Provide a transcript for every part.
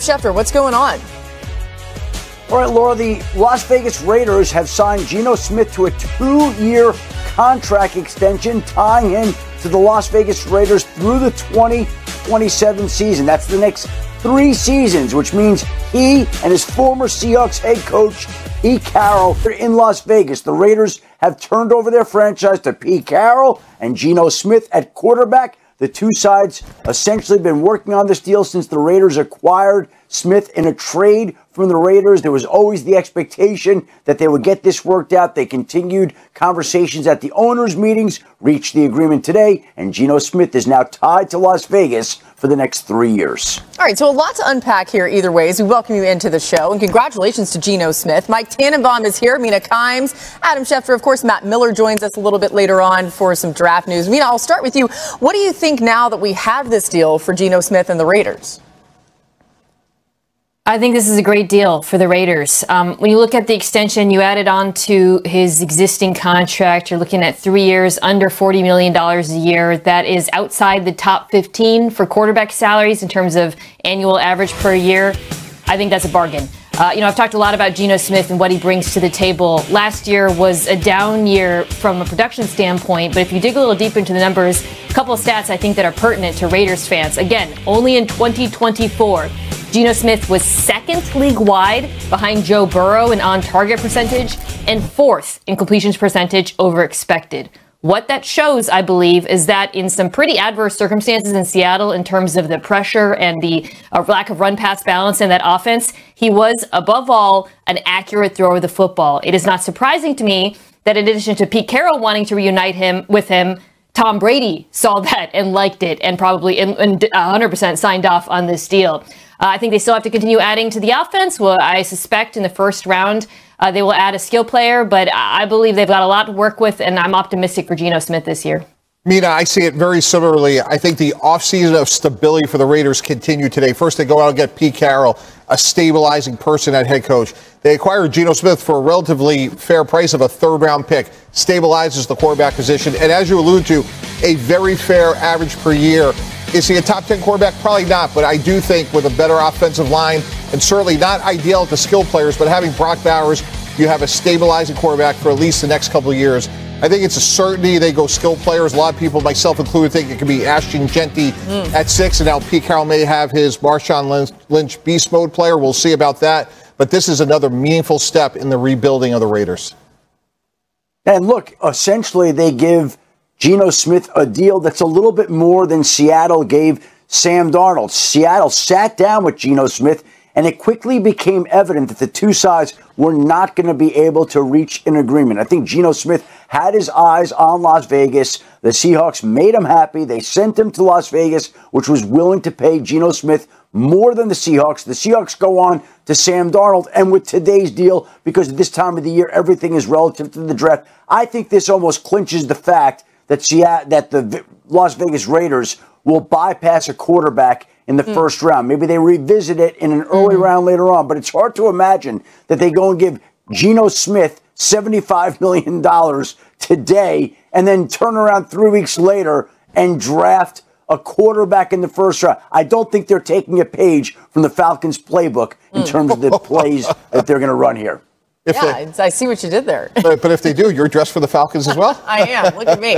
Schefter, what's going on? All right, Laura, the Las Vegas Raiders have signed Geno Smith to a 2-year contract extension, tying him to the Las Vegas Raiders through the 2027 season. That's the next 3 seasons, which means he and his former Seahawks head coach, Pete Carroll, are in Las Vegas. The Raiders have turned over their franchise to Pete Carroll and Geno Smith at quarterback. The two sides essentially been working on this deal since the Raiders acquired Smith in a trade from the Raiders. There was always the expectation that they would get this worked out. They continued conversations at the owners' meetings, reached the agreement today, and Geno Smith is now tied to Las Vegas for the next 3 years. All right, so a lot to unpack here either way as we welcome you into the show. And congratulations to Geno Smith. Mike Tannenbaum is here, Mina Kimes, Adam Schefter, of course, Matt Miller joins us a little bit later on for some draft news. Mina, I'll start with you. What do you think now that we have this deal for Geno Smith and the Raiders? I think this is a great deal for the Raiders. When you look at the extension, you added on to his existing contract. You're looking at 3 years, under $40 million a year. That is outside the top 15 for quarterback salaries in terms of annual average per year. I think that's a bargain. I've talked a lot about Geno Smith and what he brings to the table. Last year was a down year from a production standpoint, but if you dig a little deep into the numbers, a couple of stats I think that are pertinent to Raiders fans. Again, only in 2024, Geno Smith was second league-wide behind Joe Burrow in on-target percentage and fourth in completions percentage over expected. What that shows, I believe, is that in some pretty adverse circumstances in Seattle in terms of the pressure and the lack of run-pass balance in that offense, he was, above all, an accurate thrower of the football. It is not surprising to me that in addition to Pete Carroll wanting to reunite him with him, Tom Brady saw that and liked it and probably 100% signed off on this deal. I think they still have to continue adding to the offense. Well, I suspect in the first round they will add a skill player, but I believe they've got a lot to work with, and I'm optimistic for Geno Smith this year. Mina, I see it very similarly. I think the offseason of stability for the Raiders continued today. First, they go out and get Pete Carroll, a stabilizing person at head coach. They acquired Geno Smith for a relatively fair price of a third-round pick, stabilizes the quarterback position, and as you allude to, a very fair average per year. Is he a top 10 quarterback? Probably not, but I do think with a better offensive line, and certainly not ideal at the skill players, but having Brock Bowers, you have a stabilizing quarterback for at least the next couple of years. I think it's a certainty they go skill players. A lot of people, myself included, think it could be Ashton Genty at 6, and now Pete Carroll may have his Marshawn Lynch beast mode player. We'll see about that. But this is another meaningful step in the rebuilding of the Raiders. And look, essentially they give Geno Smith a deal that's a little bit more than Seattle gave Sam Darnold. Seattle sat down with Geno Smith, and it quickly became evident that the two sides were not going to be able to reach an agreement. I think Geno Smith had his eyes on Las Vegas. The Seahawks made him happy. They sent him to Las Vegas, which was willing to pay Geno Smith more than the Seahawks. The Seahawks go on to Sam Darnold, and with today's deal, because at this time of the year, everything is relative to the draft, I think this almost clinches the fact that the Las Vegas Raiders will bypass a quarterback in the first round. Maybe they revisit it in an early round later on, but it's hard to imagine that they go and give Geno Smith $75 million today and then turn around 3 weeks later and draft a quarterback in the first round. I don't think they're taking a page from the Falcons playbook in terms of the plays that they're going to run here. I see what you did there. But if they do, you're dressed for the Falcons as well? I am. Look at me.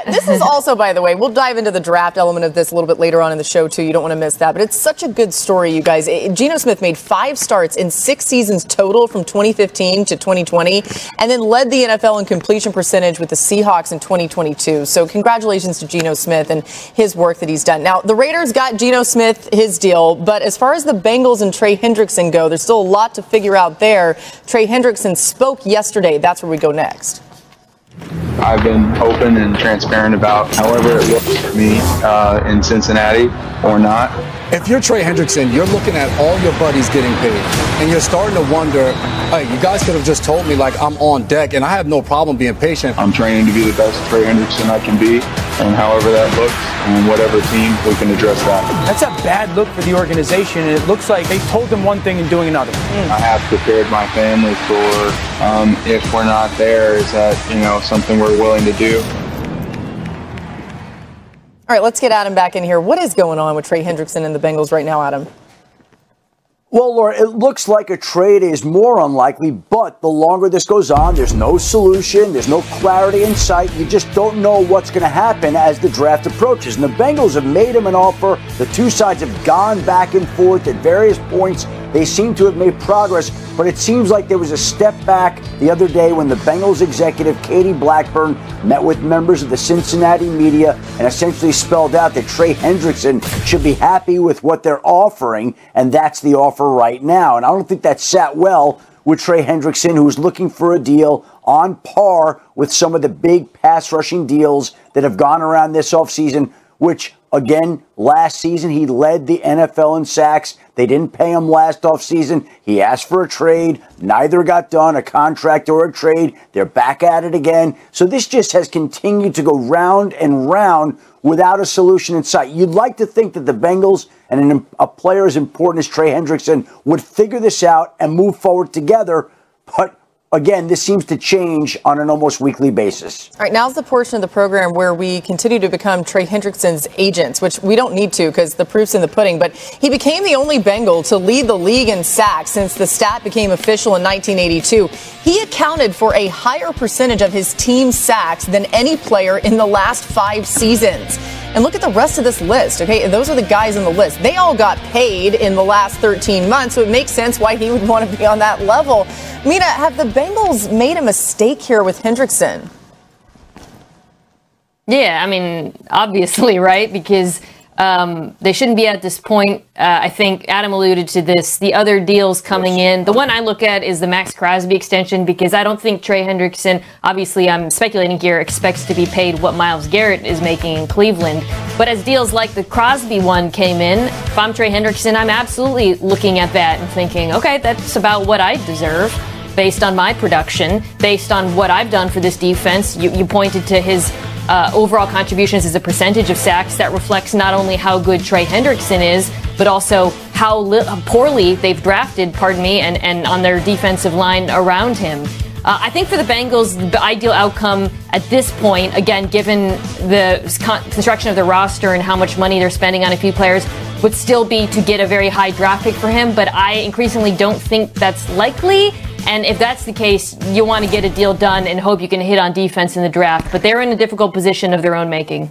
This is also, by the way, we'll dive into the draft element of this a little bit later on in the show, too. You don't want to miss that. But it's such a good story, you guys. Geno Smith made 5 starts in 6 seasons total from 2015 to 2020, and then led the NFL in completion percentage with the Seahawks in 2022. So congratulations to Geno Smith and his work that he's done. Now, the Raiders got Geno Smith his deal, but as far as the Bengals and Trey Hendrickson go, there's still a lot to figure out there. Trey Hendrickson spoke yesterday. That's where we go next. I've been open and transparent about however it looks for me in Cincinnati or not. If you're Trey Hendrickson, you're looking at all your buddies getting paid, and you're starting to wonder, hey, you guys could have just told me, like, I'm on deck, and I have no problem being patient. I'm training to be the best Trey Hendrickson I can be, and however that looks, and whatever team, we can address that. That's a bad look for the organization, and it looks like they told them one thing and doing another. I have prepared my family for if we're not there, is that, something we're willing to do. All right, let's get Adam back in here. What is going on with Trey Hendrickson and the Bengals right now, Adam? Well, Laura, it looks like a trade is more unlikely, but the longer this goes on, there's no solution, there's no clarity in sight. You just don't know what's going to happen as the draft approaches. And the Bengals have made him an offer. The two sides have gone back and forth at various points. They seem to have made progress, but it seems like there was a step back the other day when the Bengals executive, Katie Blackburn, met with members of the Cincinnati media and essentially spelled out that Trey Hendrickson should be happy with what they're offering, and that's the offer right now. And I don't think that sat well with Trey Hendrickson, who's looking for a deal on par with some of the big pass rushing deals that have gone around this offseason, which, again, last season he led the NFL in sacks. They didn't pay him last offseason. He asked for a trade. Neither got done, a contract or a trade. They're back at it again. So this just has continued to go round and round without a solution in sight. You'd like to think that the Bengals and a player as important as Trey Hendrickson would figure this out and move forward together, but again, this seems to change on an almost weekly basis. All right, now's the portion of the program where we continue to become Trey Hendrickson's agents, which we don't need to because the proof's in the pudding. But he became the only Bengal to lead the league in sacks since the stat became official in 1982. He accounted for a higher percentage of his team's sacks than any player in the last 5 seasons. And look at the rest of this list, okay? Those are the guys on the list. They all got paid in the last 13 months, so it makes sense why he would want to be on that level. Mina, have the Bengals made a mistake here with Hendrickson? Yeah, I mean, obviously, right? Because they shouldn't be at this point. I think Adam alluded to this. The other deals coming in. The one I look at is the Max Crosby extension because I don't think Trey Hendrickson, obviously I'm speculating here, expects to be paid what Myles Garrett is making in Cleveland. But as deals like the Crosby one came in, if I'm Trey Hendrickson, I'm absolutely looking at that and thinking, okay, that's about what I deserve based on my production, based on what I've done for this defense. You pointed to his overall contributions as a percentage of sacks. That reflects not only how good Trey Hendrickson is, but also how poorly they've drafted, and on their defensive line around him. I think for the Bengals, the ideal outcome at this point, again, given the construction of the roster and how much money they're spending on a few players, would still be to get a very high draft pick for him. But I increasingly don't think that's likely. And if that's the case, you want to get a deal done and hope you can hit on defense in the draft. But they're in a difficult position of their own making.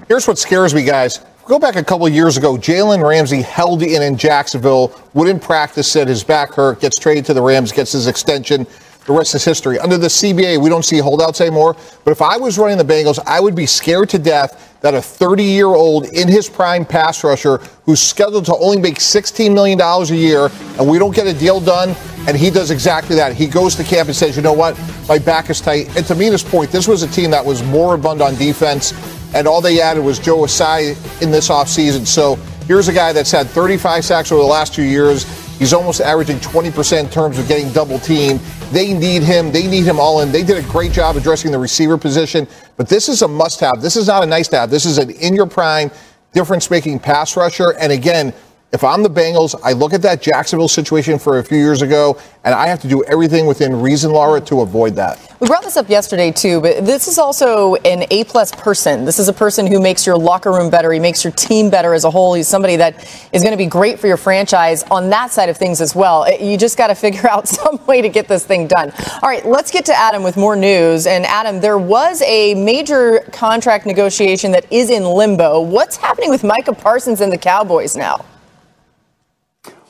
Here's what scares me, guys. Go back a couple of years ago, Jalen Ramsey held in Jacksonville, wouldn't practice, said his back hurt, gets traded to the Rams, gets his extension. The rest is history. Under the CBA, we don't see holdouts anymore. But if I was running the Bengals, I would be scared to death that a 30-year-old in his prime pass rusher who's scheduled to only make $16 million a year, and we don't get a deal done, and he does exactly that. He goes to camp and says, you know what, my back is tight. And to Mina's point, this was a team that was moribund on defense, and all they added was Joe Asai in this offseason. So here's a guy that's had 35 sacks over the last 2 years. He's almost averaging 20% in terms of getting double teamed. They need him. They need him all in. They did a great job addressing the receiver position. But this is a must-have. This is not a nice-to-have. This is an in-your-prime, difference-making pass rusher. And again, if I'm the Bengals, I look at that Jacksonville situation for a few years ago, and I have to do everything within reason, Laura, to avoid that. We brought this up yesterday, too, but this is also an A-plus person. This is a person who makes your locker room better. He makes your team better as a whole. He's somebody that is going to be great for your franchise on that side of things as well. You just got to figure out some way to get this thing done. All right, let's get to Adam with more news. And Adam, there was a major contract negotiation that is in limbo. What's happening with Micah Parsons and the Cowboys now?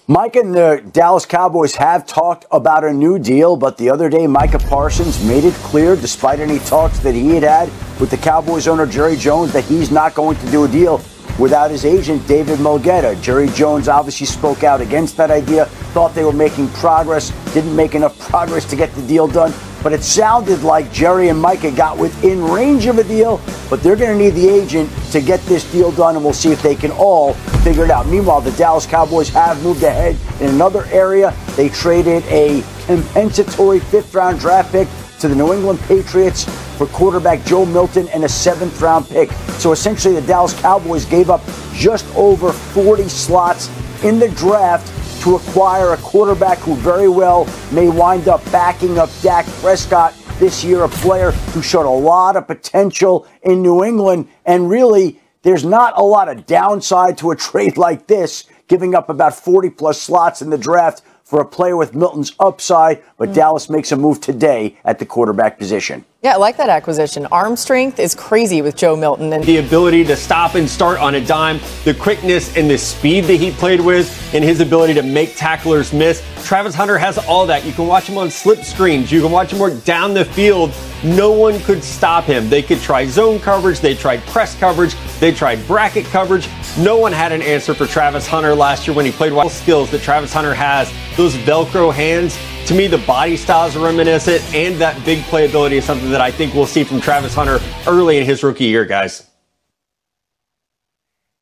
Mike and the Dallas Cowboys have talked about a new deal, but the other day Micah Parsons made it clear, despite any talks that he had with the Cowboys owner Jerry Jones, that he's not going to do a deal without his agent David Mulgeta. Jerry Jones obviously spoke out against that idea, thought they were making progress, didn't make enough progress to get the deal done. But it sounded like Jerry and Micah got within range of a deal, but they're going to need the agent to get this deal done, and we'll see if they can all figure it out. Meanwhile, the Dallas Cowboys have moved ahead in another area. They traded a compensatory 5th-round draft pick to the New England Patriots for quarterback Joe Milton and a 7th-round pick. So essentially, the Dallas Cowboys gave up just over 40 slots in the draft to acquire a quarterback who very well may wind up backing up Dak Prescott this year, a player who showed a lot of potential in New England. And really, there's not a lot of downside to a trade like this, giving up about 40-plus slots in the draft for a player with Milton's upside, but Dallas makes a move today at the quarterback position. Yeah, I like that acquisition. Arm strength is crazy with Joe Milton. And the ability to stop and start on a dime, the quickness and the speed that he played with, and his ability to make tacklers miss. Travis Hunter has all that. You can watch him on slip screens. You can watch him work down the field. No one could stop him. They could try zone coverage. They tried press coverage. They tried bracket coverage. No one had an answer for Travis Hunter last year when he played wide. Skills that Travis Hunter has, those Velcro hands. To me, the body styles are reminiscent, and that big playability is something that I think we'll see from Travis Hunter early in his rookie year, guys.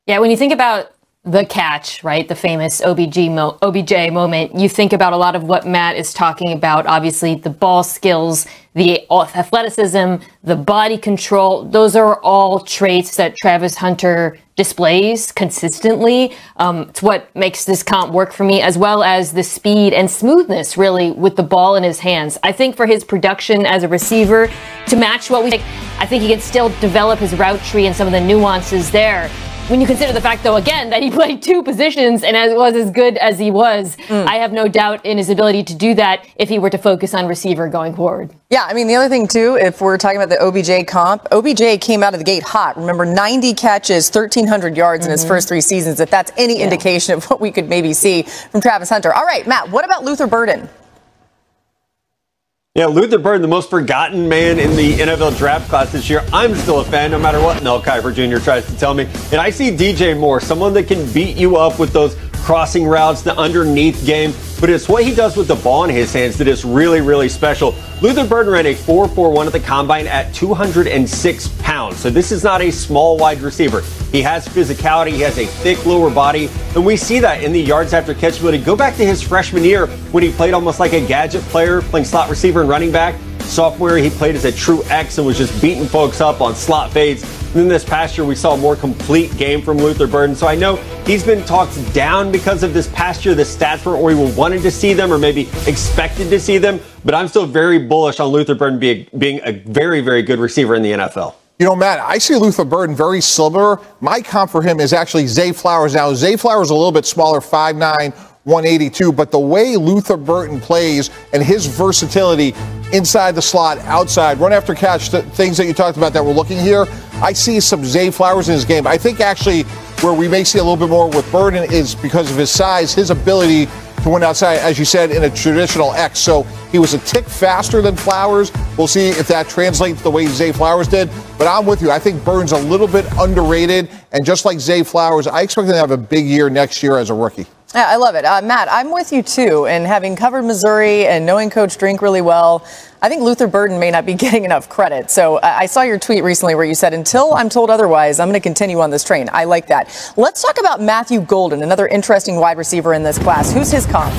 Yeah, when you think about the catch, right, the famous OBJ moment, you think about a lot of what Matt is talking about. Obviously, the ball skills, the athleticism, the body control. Those are all traits that Travis Hunter displays consistently. It's what makes this comp work for me, as well as the speed and smoothness, really, with the ball in his hands. I think for his production as a receiver to match what we think, I think he can still develop his route tree and some of the nuances there. When you consider the fact, though, again, that he played two positions and was as good as he was, I have no doubt in his ability to do that if he were to focus on receiver going forward. Yeah, I mean, the other thing, too, if we're talking about the OBJ comp, OBJ came out of the gate hot. Remember, 90 catches, 1,300 yards in his first 3 seasons. If that's any indication of what we could maybe see from Travis Hunter. All right, Matt, what about Luther Burden? Yeah, Luther Burden, the most forgotten man in the NFL draft class this year. I'm still a fan, no matter what Mel Kiper Jr. tries to tell me. And I see DJ Moore, someone that can beat you up with those crossing routes, the underneath game. But it's what he does with the ball in his hands that is really, really special. Luther Burden ran a 4.41 at the combine at 206 pounds. So this is not a small wide receiver. He has physicality. He has a thick lower body. And we see that in the yards after catch ability. Go back to his freshman year when he played almost like a gadget player, playing slot receiver and running back. Sophomore, he played as a true X and was just beating folks up on slot fades. And then this past year, we saw a more complete game from Luther Burden. So I know he's been talked down because of this past year. The stats weren't where we wanted to see them or maybe expected to see them. But I'm still very bullish on Luther Burden being a very, very good receiver in the NFL. You know, Matt, I see Luther Burden very similar. My comp for him is actually Zay Flowers. Now, Zay Flowers is a little bit smaller, 5'9", 182, but the way Luther Burden plays and his versatility inside the slot, outside, run after catch, things that you talked about that we're looking here, I see some Zay Flowers in his game. I think actually where we may see a little bit more with Burden is because of his size, his ability to win outside, as you said, in a traditional X. So he was a tick faster than Flowers. We'll see if that translates the way Zay Flowers did. But I'm with you. I think Burden's a little bit underrated. And just like Zay Flowers, I expect him to have a big year next year as a rookie. Yeah, I love it. Matt, I'm with you, too. And having covered Missouri and knowing Coach Drink really well, I think Luther Burden may not be getting enough credit. So I saw your tweet recently where you said, until I'm told otherwise, I'm going to continue on this train. I like that. Let's talk about Matthew Golden, another interesting wide receiver in this class. Who's his comp?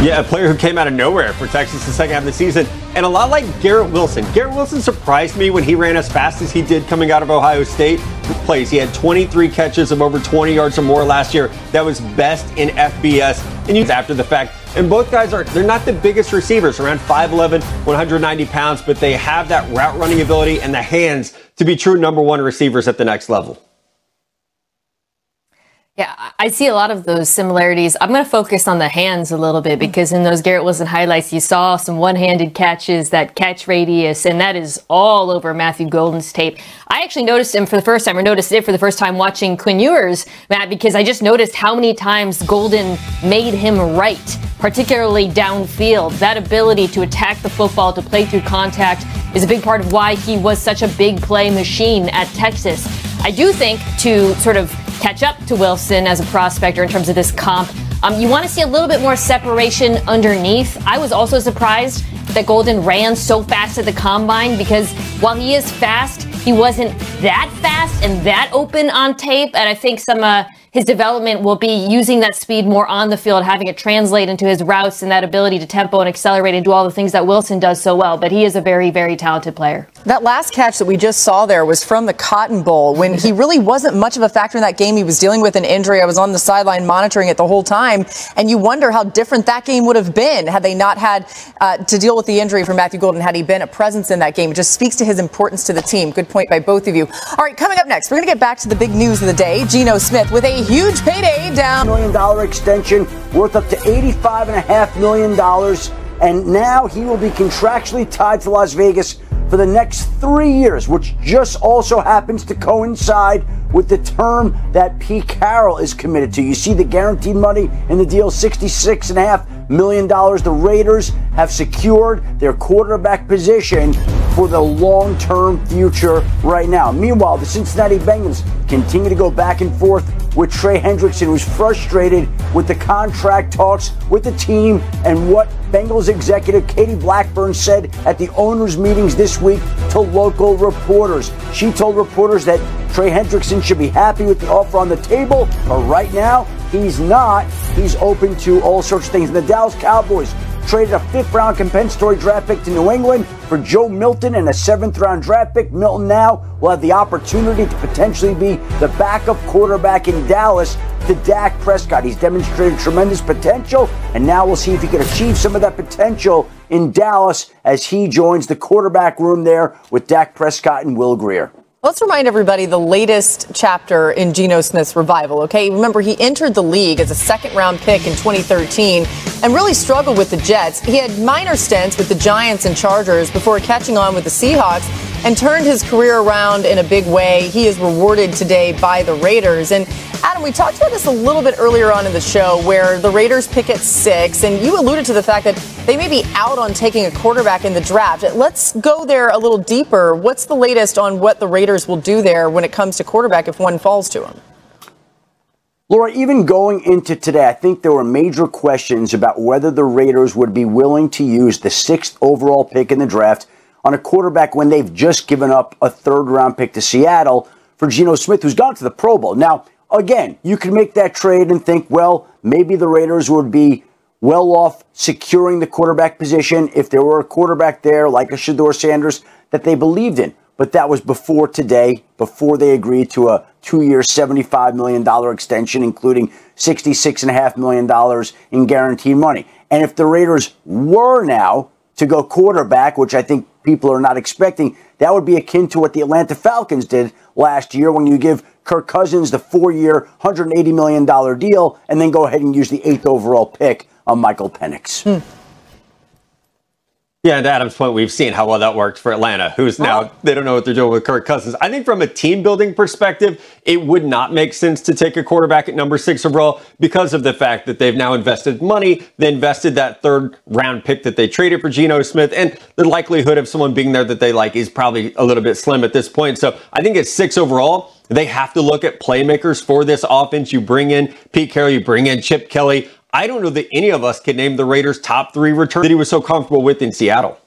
Yeah, a player who came out of nowhere for Texas the second half of the season. And a lot like Garrett Wilson. Garrett Wilson surprised me when he ran as fast as he did coming out of Ohio State plays. He had 23 catches of over 20 yards or more last year. That was best in FBS. And he's after the fact. And both guys they're not the biggest receivers, around 5'11", 190 pounds, but they have that route running ability and the hands to be true number one receivers at the next level. Yeah, I see a lot of those similarities. I'm going to focus on the hands a little bit because in those Garrett Wilson highlights, you saw some one-handed catches, that catch radius, and that is all over Matthew Golden's tape. I actually noticed it for the first time watching Quinn Ewers, Matt, because I just noticed how many times Golden made him right, particularly downfield. That ability to attack the football, to play through contact, is a big part of why he was such a big play machine at Texas. I do think to sort of catch up to Wilson as a prospector in terms of this comp, you want to see a little bit more separation underneath. I was also surprised that Golden ran so fast at the combine because while he is fast, he wasn't that fast and that open on tape. And I think his development will be using that speed more on the field, having it translate into his routes and that ability to tempo and accelerate and do all the things that Wilson does so well. But he is a very, very talented player. That last catch that we just saw there was from the Cotton Bowl when he really wasn't much of a factor in that game. He was dealing with an injury. I was on the sideline monitoring it the whole time. And you wonder how different that game would have been had they not had to deal with the injury for Matthew Golden, had he been a presence in that game. It just speaks to his importance to the team. Good point by both of you. All right, coming up next, we're going to get back to the big news of the day. Geno Smith with a huge payday down. $1 million extension worth up to $85.5 million. And now he will be contractually tied to Las Vegas for the next 3 years, which just also happens to coincide with the term that Pete Carroll is committed to. You see the guaranteed money in the deal, $66.5 million. The Raiders have secured their quarterback position for the long-term future right now. Meanwhile, the Cincinnati Bengals continue to go back and forth with Trey Hendrickson, who's frustrated with the contract talks with the team and what Bengals executive Katie Blackburn said at the owners' meetings this week to local reporters. She told reporters that Trey Hendrickson should be happy with the offer on the table, but right now he's not. He's open to all sorts of things. And the Dallas Cowboys traded a 5th-round compensatory draft pick to New England for Joe Milton and a 7th-round draft pick. Milton now will have the opportunity to potentially be the backup quarterback in Dallas to Dak Prescott. He's demonstrated tremendous potential, and now we'll see if he can achieve some of that potential in Dallas as he joins the quarterback room there with Dak Prescott and Will Grier. Let's remind everybody the latest chapter in Geno Smith's revival, okay? Remember, he entered the league as a 2nd-round pick in 2013 and really struggled with the Jets. He had minor stints with the Giants and Chargers before catching on with the Seahawks and turned his career around in a big way. He is rewarded today by the Raiders. And Adam, we talked about this a little bit earlier on in the show where the Raiders pick at 6, and you alluded to the fact that they may be out on taking a quarterback in the draft. Let's go there a little deeper. What's the latest on what the Raiders will do there when it comes to quarterback if one falls to them? Laura, even going into today, I think there were major questions about whether the Raiders would be willing to use the 6th overall pick in the draft on a quarterback when they've just given up a 3rd-round pick to Seattle for Geno Smith, who's gone to the Pro Bowl. Now, again, you can make that trade and think, well, maybe the Raiders would be well off securing the quarterback position if there were a quarterback there like a Shedeur Sanders that they believed in. But that was before today, before they agreed to a 2-year, $75 million extension, including $66.5 million in guaranteed money. And if the Raiders were now to go quarterback, which I think people are not expecting, that would be akin to what the Atlanta Falcons did last year when you give Kirk Cousins the 4-year, $180 million deal and then go ahead and use the 8th overall pick on Michael Penix. Yeah, and to Adam's point, we've seen how well that worked for Atlanta, who's now, they don't know what they're doing with Kirk Cousins. I think from a team-building perspective, it would not make sense to take a quarterback at number 6 overall because of the fact that they've now invested money. They invested that 3rd-round pick that they traded for Geno Smith, and the likelihood of someone being there that they like is probably a little bit slim at this point. So I think at 6 overall, they have to look at playmakers for this offense. You bring in Pete Carroll, you bring in Chip Kelly. I don't know that any of us can name the Raiders' top 3 returns that he was so comfortable with in Seattle.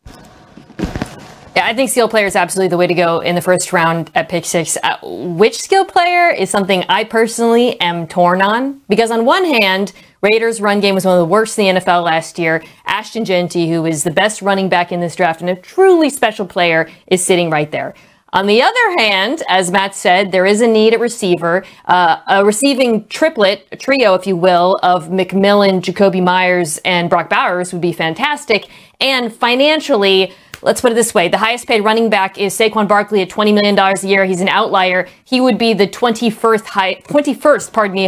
Yeah, I think skill player is absolutely the way to go in the 1st round at pick 6. Which skill player is something I personally am torn on? Because on one hand, Raiders' run game was one of the worst in the NFL last year. Ashton Jeanty, who is the best running back in this draft and a truly special player, is sitting right there. On the other hand, as Matt said, there is a need at receiver. A receiving triplet, a trio, if you will, of McMillan, Jacoby Myers, and Brock Bowers would be fantastic. And financially, let's put it this way. The highest paid running back is Saquon Barkley at $20 million a year. He's an outlier. He would be the 21st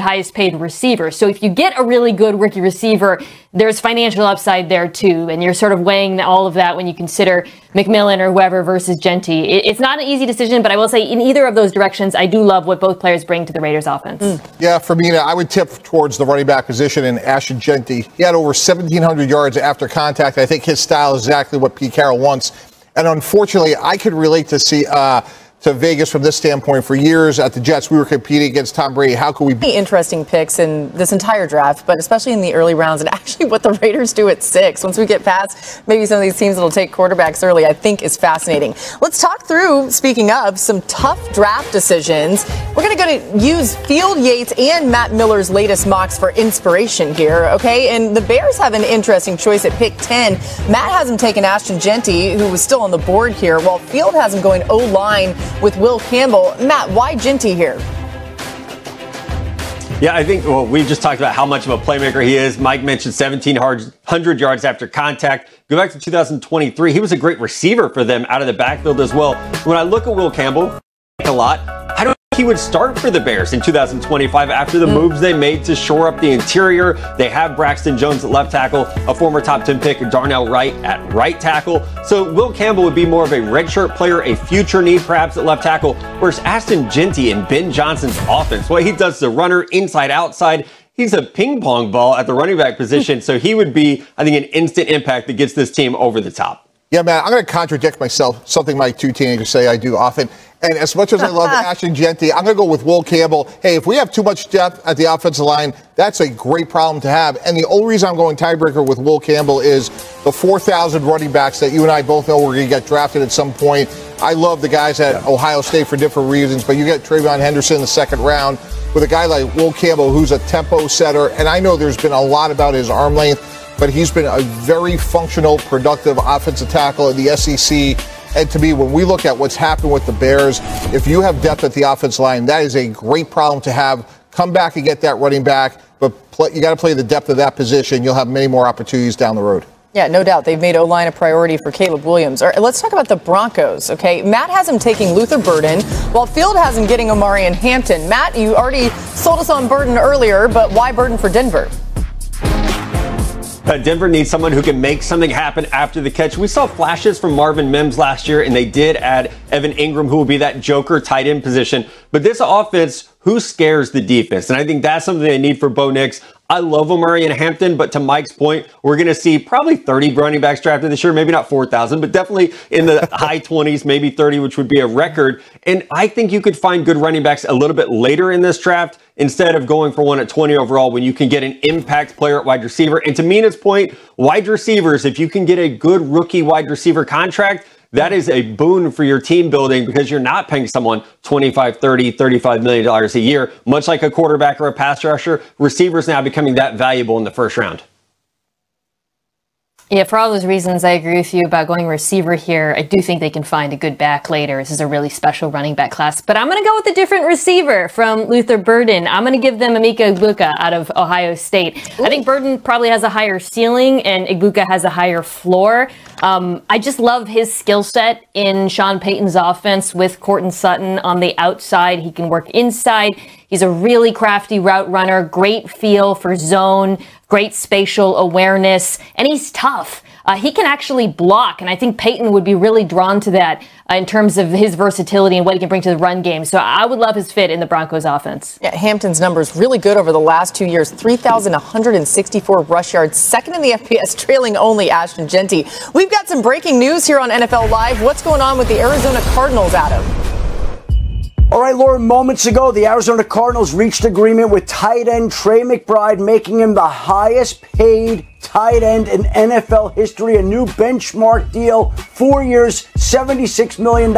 highest paid receiver. So if you get a really good rookie receiver, there's financial upside there too. And you're sort of weighing all of that when you consider McMillan or whoever versus Jeanty. It's not an easy decision, but I will say in either of those directions, I do love what both players bring to the Raiders offense. Yeah, for me, I would tip towards the running back position in Ashton Jeanty. He had over 1,700 yards after contact. I think his style is exactly what Pete Carroll wants. And unfortunately, I could relate to Vegas from this standpoint. For years at the Jets, we were competing against Tom Brady. How could we be? Interesting picks in this entire draft, but especially in the early rounds, and actually what the Raiders do at 6. Once we get past maybe some of these teams that will take quarterbacks early, I think is fascinating. Let's talk through, speaking of, some tough draft decisions. We're going to use Field Yates and Matt Miller's latest mocks for inspiration here, okay? And the Bears have an interesting choice at pick 10. Matt has him taking Ashton Jeanty, who was still on the board here, while Field has him going O-line with Will Campbell. Matt, why Jeanty here? Yeah, I think, well, we just talked about how much of a playmaker he is. Mike mentioned 1,700 yards after contact. Go back to 2023. He was a great receiver for them out of the backfield as well. When I look at Will Campbell a lot, I don't he would start for the Bears in 2025 after the moves they made to shore up the interior. They have Braxton Jones at left tackle, a former top 10 pick, Darnell Wright at right tackle. So Will Campbell would be more of a redshirt player, a future need perhaps at left tackle, whereas Ashton Jeanty and Ben Johnson's offense, what he does to runner inside, outside, he's a ping pong ball at the running back position. So he would be, I think, an instant impact that gets this team over the top. Yeah, man, I'm going to contradict myself, something my two teenagers say I do often. And as much as I love Ashton Jeanty, I'm going to go with Will Campbell. Hey, if we have too much depth at the offensive line, that's a great problem to have. And the only reason I'm going tiebreaker with Will Campbell is the 4,000 running backs that you and I both know we're going to get drafted at some point. I love the guys at Ohio State for different reasons, but you get Trayvon Henderson in the second round with a guy like Will Campbell, who's a tempo setter. And I know there's been a lot about his arm length, but he's been a very functional, productive offensive tackle in the SEC. And to me, when we look at what's happened with the Bears, if you have depth at the offensive line, that is a great problem to have. Come back and get that running back, but you got to play the depth of that position. You'll have many more opportunities down the road. Yeah, no doubt. They've made O-line a priority for Caleb Williams. All right, let's talk about the Broncos, okay? Matt has him taking Luther Burden, while Field has him getting Omarion Hampton. Matt, you already sold us on Burden earlier, but why Burden for Denver? Denver needs someone who can make something happen after the catch. We saw flashes from Marvin Mims last year, and they did add Evan Ingram, who will be that joker tight end position. But this offense, who scares the defense? And I think that's something they need for Bo Nix. I love Omarion Hampton, but to Mike's point, we're going to see probably 30 running backs drafted this year. Maybe not 4,000, but definitely in the high 20s, maybe 30, which would be a record. And I think you could find good running backs a little bit later in this draft instead of going for one at 20 overall when you can get an impact player at wide receiver. And to Mina's point, wide receivers, if you can get a good rookie wide receiver contract, that is a boon for your team building because you're not paying someone $25, $30, $35 million a year, much like a quarterback or a pass rusher. Receivers now becoming that valuable in the first round. Yeah, for all those reasons, I agree with you about going receiver here. I do think they can find a good back later. This is a really special running back class. But I'm going to go with a different receiver from Luther Burden. I'm going to give them Emeka Egbuka out of Ohio State. Ooh. I think Burden probably has a higher ceiling and Egbuka has a higher floor. I just love his skill set in Sean Payton's offense with Courtland Sutton on the outside. He can work inside. He's a really crafty route runner, great feel for zone, great spatial awareness, and he's tough. He can actually block, and I think Payton would be really drawn to that in terms of his versatility and what he can bring to the run game. So I would love his fit in the Broncos offense. Yeah, Hampton's numbers really good over the last 2 years. 3,164 rush yards, second in the FBS, trailing only Ashton Jeanty. We've got some breaking news here on NFL Live. What's going on with the Arizona Cardinals, Adam? All right, Lauren, moments ago, the Arizona Cardinals reached agreement with tight end Trey McBride, making him the highest paid tight end in NFL history. A new benchmark deal, 4 years, $76 million,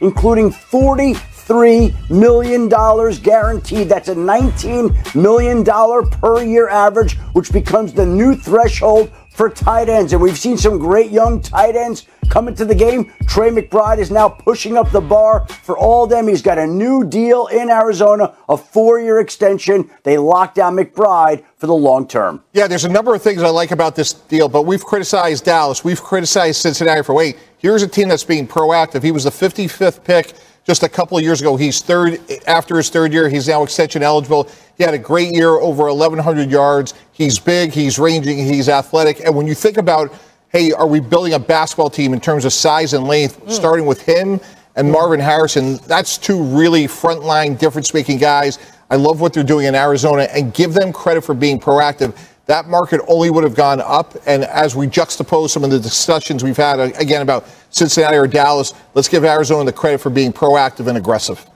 including $43 million guaranteed. That's a $19 million per year average, which becomes the new threshold for tight ends. And we've seen some great young tight ends come into the game. Trey McBride is now pushing up the bar for all of them. He's got a new deal in Arizona, a 4-year extension. They locked down McBride for the long term. Yeah, there's a number of things I like about this deal, but we've criticized Dallas. We've criticized Cincinnati for, wait, here's a team that's being proactive. He was the 55th pick just a couple of years ago. He's third after his third year. He's now extension eligible. He had a great year, over 1,100 yards. He's big, he's ranging, he's athletic. And when you think about, hey, are we building a basketball team in terms of size and length, starting with him and Marvin Harrison, that's two really frontline difference-making guys. I love what they're doing in Arizona, and give them credit for being proactive. That market only would have gone up, and as we juxtapose some of the discussions we've had, again, about Cincinnati or Dallas, let's give Arizona the credit for being proactive and aggressive.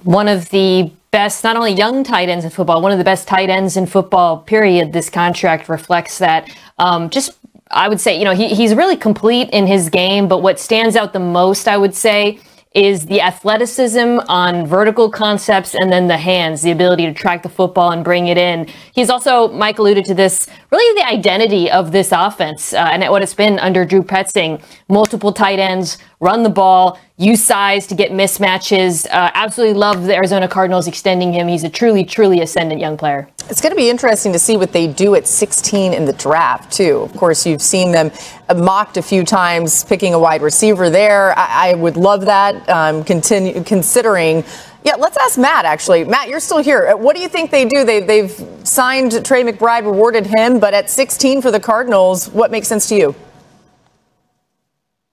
One of the best, not only young tight ends in football, one of the best tight ends in football, period. This contract reflects that. I would say, he's really complete in his game, but what stands out the most, I would say, is the athleticism on vertical concepts and then the hands, the ability to track the football and bring it in. He's also, Mike alluded to this, really the identity of this offense and what it's been under Drew Petzing. Multiple tight ends, run the ball, use size to get mismatches. Absolutely love the Arizona Cardinals extending him. He's a truly, truly ascendant young player. It's going to be interesting to see what they do at 16 in the draft, too. Of course, you've seen them mocked a few times, picking a wide receiver there. I would love that, considering. Yeah, let's ask Matt, actually. Matt, you're still here. What do you think they do? They've signed Trey McBride, rewarded him, but at 16 for the Cardinals, what makes sense to you?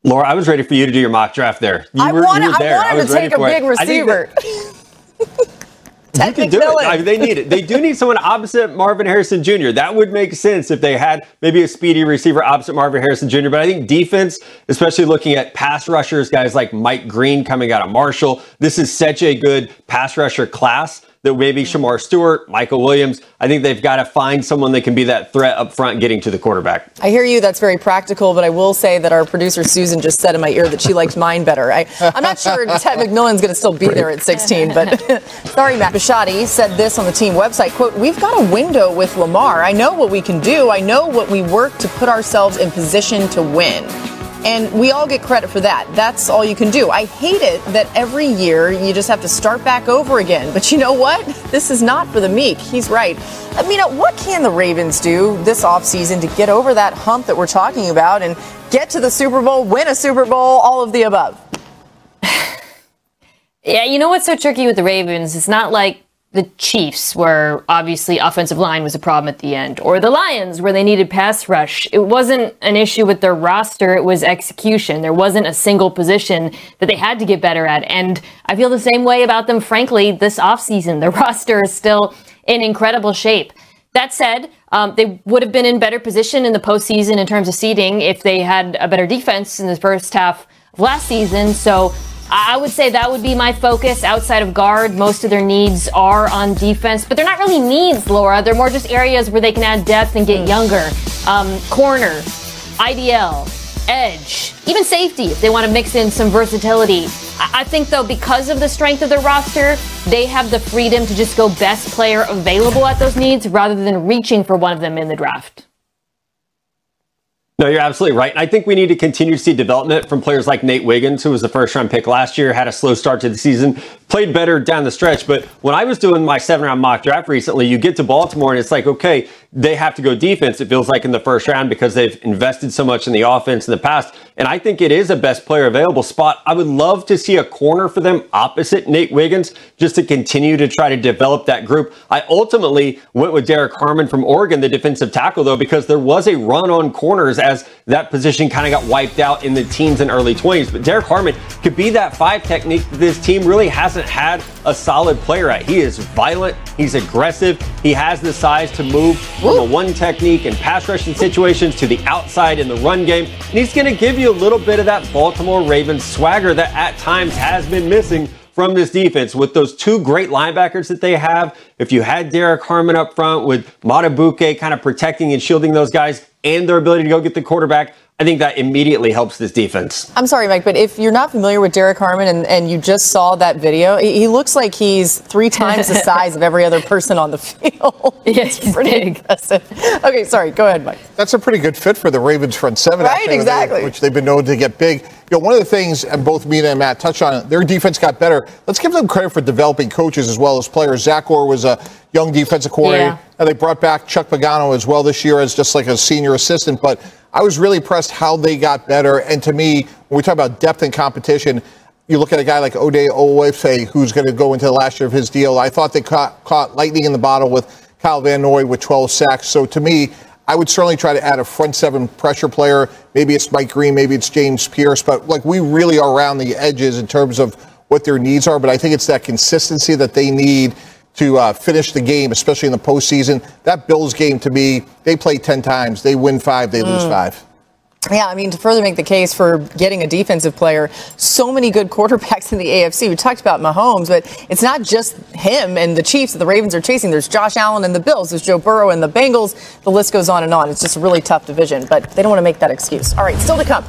Laura, I was ready for you to do your mock draft there. I wanted to take a big receiver. You can do it. I mean, they need it. They do need someone opposite Marvin Harrison Jr. That would make sense if they had maybe a speedy receiver opposite Marvin Harrison Jr. But I think defense, especially looking at pass rushers, guys like Mike Green coming out of Marshall, this is such a good pass rusher class that maybe Shamar Stewart, Michael Williams, I think they've got to find someone that can be that threat up front getting to the quarterback. I hear you. That's very practical, but I will say that our producer Susan just said in my ear that she likes mine better. I'm not sure Ted McMillan's going to still be there at 16, but sorry, Matt. Bisciotti said this on the team website, quote, "We've got a window with Lamar. I know what we can do. I know what we work to put ourselves in position to win. And we all get credit for that. That's all you can do. I hate it that every year you just have to start back over again. But you know what? This is not for the meek." He's right. I mean, what can the Ravens do this offseason to get over that hump that we're talking about and get to the Super Bowl, win a Super Bowl, all of the above? Yeah, you know what's so tricky with the Ravens? It's not like the Chiefs, where obviously offensive line was a problem at the end, or the Lions, where they needed pass rush. It wasn't an issue with their roster, it was execution. There wasn't a single position that they had to get better at, and I feel the same way about them, frankly, this offseason. The roster is still in incredible shape. That said, they would have been in better position in the postseason in terms of seeding if they had a better defense in the first half of last season, so I would say that would be my focus outside of guard. Most of their needs are on defense, but they're not really needs, Laura. They're more just areas where they can add depth and get younger. Corner, IDL, edge, even safety if they want to mix in some versatility. I think, though, because of the strength of their roster, they have the freedom to just go best player available at those needs rather than reaching for one of them in the draft. No, you're absolutely right. And I think we need to continue to see development from players like Nate Wiggins, who was the first-round pick last year, had a slow start to the season, played better down the stretch. But when I was doing my 7-round mock draft recently, you get to Baltimore and it's like, okay, they have to go defense, it feels like, in the first round because they've invested so much in the offense in the past. And I think it is a best player available spot. I would love to see a corner for them opposite Nate Wiggins just to continue to try to develop that group. I ultimately went with Derek Harmon from Oregon, the defensive tackle, though, because there was a run on corners as that position kind of got wiped out in the teens and early 20s. But Derek Harmon could be that 5 technique that this team really hasn't had a solid player at. He is violent. He's aggressive. He has the size to move from a 1 technique and pass rushing situations to the outside in the run game. And he's going to give you a little bit of that Baltimore Ravens swagger that at times has been missing from this defense. With those 2 great linebackers that they have, if you had Derek Harmon up front with Matabuke kind of protecting and shielding those guys and their ability to go get the quarterback, I think that immediately helps this defense. I'm sorry, Mike, but if you're not familiar with Derek Harmon and you just saw that video, he looks like he's 3 times the size of every other person on the field. Yes, it's pretty big. impressive. Okay, sorry, go ahead, Mike. That's a pretty good fit for the Ravens front 7, right? actually, Exactly. which they've been known to get big. You know, one of the things, and both me and Matt touched on it, their defense got better. Let's give them credit for developing coaches as well as players. Zach Orr was a young defensive coordinator, and they brought back Chuck Pagano as well this year as just like a senior assistant. But I was really impressed how they got better. And to me, when we talk about depth and competition, you look at a guy like Ode Olwefe, who's going to go into the last year of his deal. I thought they caught lightning in the bottle with Kyle Van Noy with 12 sacks. So to me, I would certainly try to add a front 7 pressure player. Maybe it's Mike Green, maybe it's James Pierce. But like, we really are around the edges in terms of what their needs are. But I think it's that consistency that they need to finish the game, especially in the postseason. That Bills game, to me, they play 10 times. They win 5, they lose 5. Yeah, I mean, to further make the case for getting a defensive player, so many good quarterbacks in the AFC. We talked about Mahomes, but it's not just him and the Chiefs that the Ravens are chasing. There's Josh Allen and the Bills. There's Joe Burrow and the Bengals. The list goes on and on. It's just a really tough division, but they don't want to make that excuse. All right, still to come.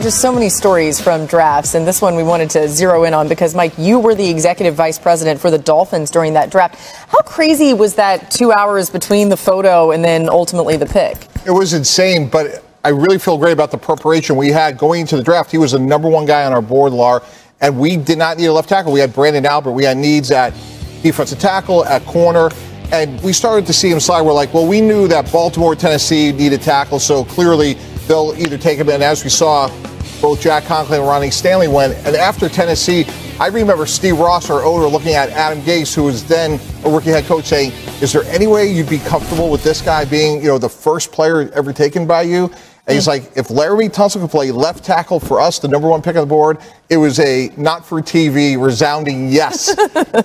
Just so many stories from drafts, and this one we wanted to zero in on because, Mike, you were the executive vice president for the Dolphins during that draft. How crazy was that 2 hours between the photo and then ultimately the pick? It was insane, but I really feel great about the preparation we had going into the draft. He was the #1 guy on our board, Lar, and we did not need a left tackle. We had Brandon Albert. We had needs at defensive tackle, at corner, And we started to see him slide. We're like, well, we knew that Baltimore, Tennessee needed tackle, so clearly they'll either take him. And as we saw, both Jack Conklin and Ronnie Stanley went. And after Tennessee, I remember Steve Ross, our owner, looking at Adam Gase, who was then a rookie head coach, saying, is there any way you'd be comfortable with this guy being, the first player ever taken by you? And he's like, if Laramie Tunsil could play left tackle for us, the number one pick on the board, it was a not for TV resounding yes.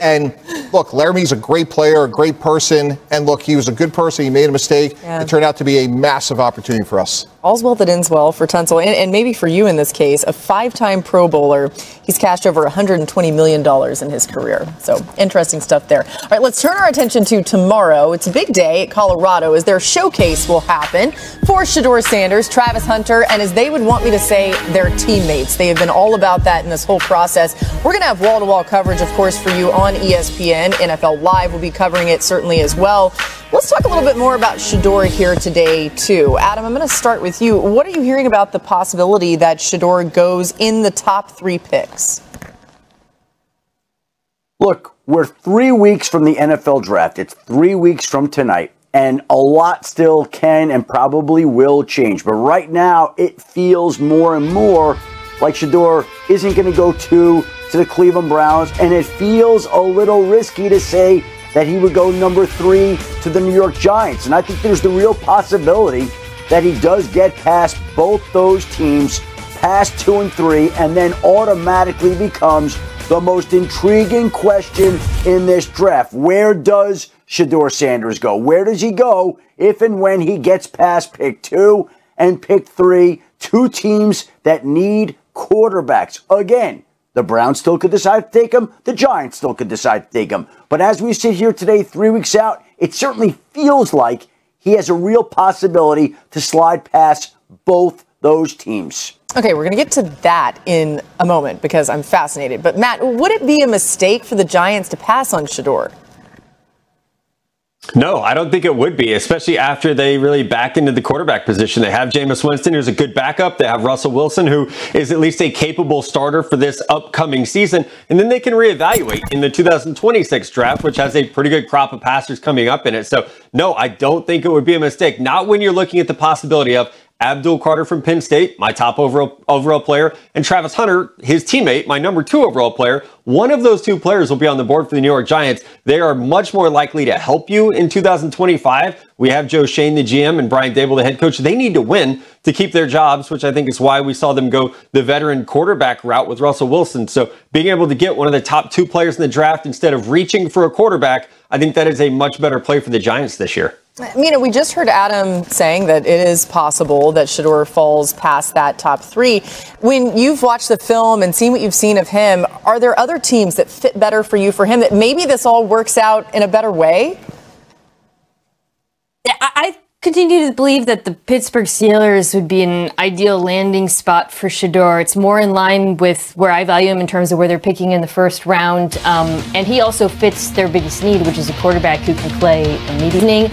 And look, Laramie's a great player, a great person. And look, he was a good person. He made a mistake. Yeah. It turned out to be a massive opportunity for us. All's well that ends well for Tunsil, and maybe for you in this case, a 5-time Pro Bowler. He's cashed over $120 million in his career. So interesting stuff there. All right, let's turn our attention to tomorrow. It's a big day at Colorado as their showcase will happen for Shedeur Sanders, Travis Hunter, and as they would want me to say, their teammates. They have been all about that in this whole process. We're going to have wall-to-wall coverage, of course, for you on ESPN. NFL Live will be covering it certainly as well. Let's talk a little bit more about Shedeur here today, too. Adam, I'm going to start with you. What are you hearing about the possibility that Shedeur goes in the top 3 picks? Look, we're 3 weeks from the NFL draft. It's 3 weeks from tonight, and a lot still can and probably will change. But right now, it feels more and more like Shedeur isn't going to go to the Cleveland Browns, and it feels a little risky to say that he would go number 3 to the New York Giants. And I think there's the real possibility that he does get past both those teams, past 2 and 3, and then automatically becomes the most intriguing question in this draft. Where does Shedeur Sanders go? Where does he go if and when he gets past pick 2 and pick 3, 2 teams that need quarterbacks? Again, the Browns still could decide to take him. The Giants still could decide to take him. But as we sit here today, 3 weeks out, it certainly feels like he has a real possibility to slide past both those teams. Okay, we're going to get to that in a moment because I'm fascinated. But Matt, would it be a mistake for the Giants to pass on Shedeur? No, I don't think it would be, especially after they really back into the quarterback position. They have Jameis Winston, who's a good backup. They have Russell Wilson, who is at least a capable starter for this upcoming season. And then they can reevaluate in the 2026 draft, which has a pretty good crop of passers coming up in it. So, no, I don't think it would be a mistake. Not when you're looking at the possibility of Abdul Carter from Penn State, my top overall player, and Travis Hunter, his teammate, my number 2 overall player. One of those 2 players will be on the board for the New York Giants. They are much more likely to help you in 2025. We have Joe Shane, the GM, and Brian Dable, the head coach. They need to win to keep their jobs, which I think is why we saw them go the veteran quarterback route with Russell Wilson. So being able to get one of the top 2 players in the draft instead of reaching for a quarterback, I think that is a much better play for the Giants this year. We just heard Adam saying that it is possible that Shedeur falls past that top 3. When you've watched the film and seen what you've seen of him, are there other teams that fit better for you for him, that maybe this all works out in a better way? I continue to believe that the Pittsburgh Steelers would be an ideal landing spot for Shedeur. It's more in line with where I value him in terms of where they're picking in the first round. And he also fits their biggest need, which is a quarterback who can play immediately.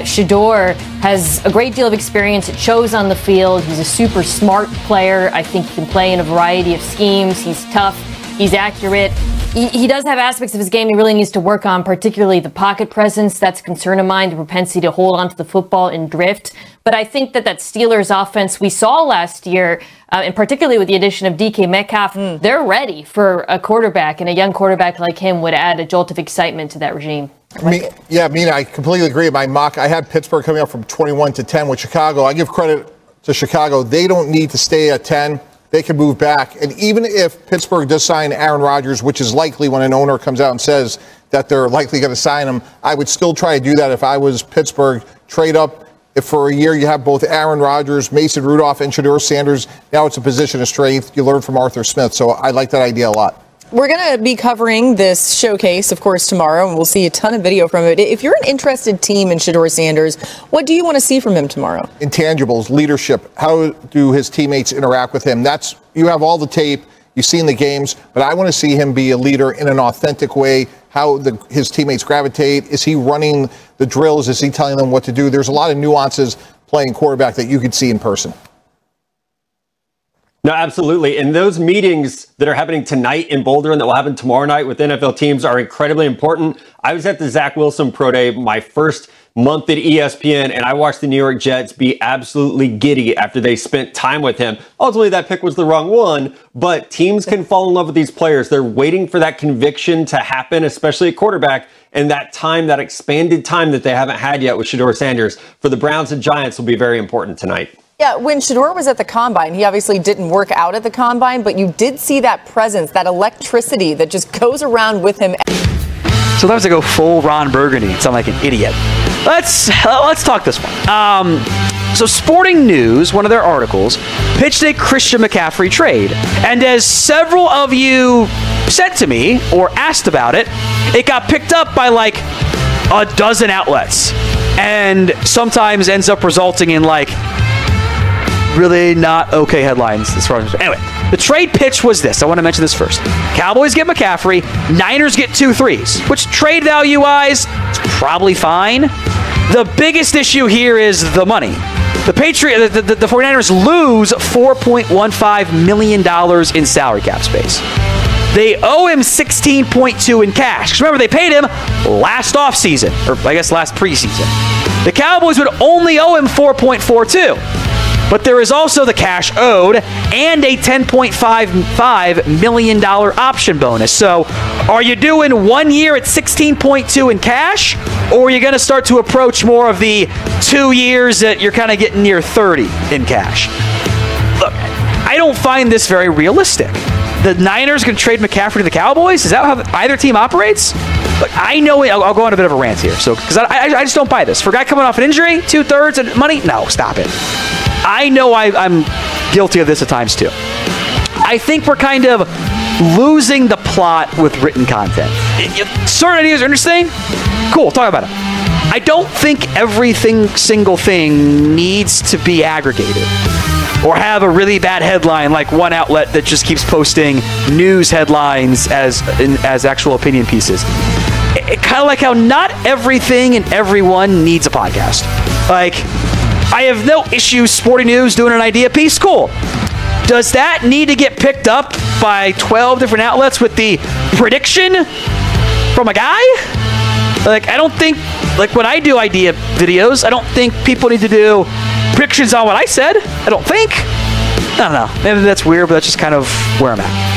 Shedeur has a great deal of experience. It shows on the field. He's a super smart player. I think he can play in a variety of schemes. He's tough. He's accurate. He does have aspects of his game he really needs to work on, particularly the pocket presence. That's a concern of mine, the propensity to hold onto the football and drift. But I think that Steelers offense we saw last year, and particularly with the addition of DK Metcalf, they're ready for a quarterback, and a young quarterback like him would add a jolt of excitement to that regime. I completely agree. My mock, I had Pittsburgh coming up from 21 to 10 with Chicago. I give credit to Chicago. They don't need to stay at 10. They can move back. And even if Pittsburgh does sign Aaron Rodgers, which is likely when an owner comes out and says that they're likely going to sign him, I would still try to do that if I was Pittsburgh. Trade up. If for a year you have both Aaron Rodgers, Mason Rudolph, and Shedeur Sanders, now it's a position of strength. You learn from Arthur Smith. So I like that idea a lot. We're going to be covering this showcase, of course, tomorrow, and we'll see a ton of video from it. If you're an interested team in Shedeur Sanders, what do you want to see from him tomorrow? Intangibles, leadership. How do his teammates interact with him? You have all the tape. You've seen the games, but I want to see him be a leader in an authentic way. How his teammates gravitate. Is he running the drills? Is he telling them what to do? There's a lot of nuances playing quarterback that you could see in person. No, absolutely. And those meetings that are happening tonight in Boulder and that will happen tomorrow night with NFL teams are incredibly important. I was at the Zach Wilson Pro Day, my first month at ESPN, and I watched the New York Jets be absolutely giddy after they spent time with him. Ultimately, that pick was the wrong one, but teams can fall in love with these players. They're waiting for that conviction to happen, especially at quarterback, and that time, that expanded time that they haven't had yet with Shedeur Sanders for the Browns and Giants will be very important tonight. Yeah, when Shedeur was at the Combine, he obviously didn't work out at the Combine, but you did see that presence, that electricity that just goes around with him. Sometimes I go full Ron Burgundy and sound like an idiot. Let's talk this one. So Sporting News, one of their articles, pitched a Christian McCaffrey trade. And as several of you said to me or asked about it, it got picked up by like a dozen outlets. And sometimes ends up resulting in like really not okay headlines as far as... Anyway, the trade pitch was this. I want to mention this first. Cowboys get McCaffrey. Niners get 2 threes, which trade value-wise is probably fine. The biggest issue here is the money. The 49ers lose $4.15 million in salary cap space. They owe him $16.2 in cash. 'Cause remember, they paid him last offseason, or I guess last preseason. The Cowboys would only owe him $4.42. But there is also the cash owed and a $10.55 million option bonus. So are you doing 1 year at $16.2 in cash, or are you going to start to approach more of the 2 years that you're kind of getting near 30 in cash? Look, I don't find this very realistic. The Niners going to trade McCaffrey to the Cowboys? Is that how either team operates? Look, I know I'll go on a bit of a rant here, because I just don't buy this. For a guy coming off an injury, 2/3 and money? No, stop it. I know I'm guilty of this at times too. I think we're kind of losing the plot with written content. Certain ideas are interesting. Cool, talk about it. I don't think every single thing needs to be aggregated or have a really bad headline like one outlet that just keeps posting news headlines as actual opinion pieces. Kind of like how not everything and everyone needs a podcast. Like, I have no issue Sporting News doing an idea piece. Cool. Does that need to get picked up by 12 different outlets with the prediction from a guy? Like, I don't think, like when I do idea videos, I don't think people need to do predictions on what I said. I don't think. I don't know. Maybe that's weird, but that's just kind of where I'm at.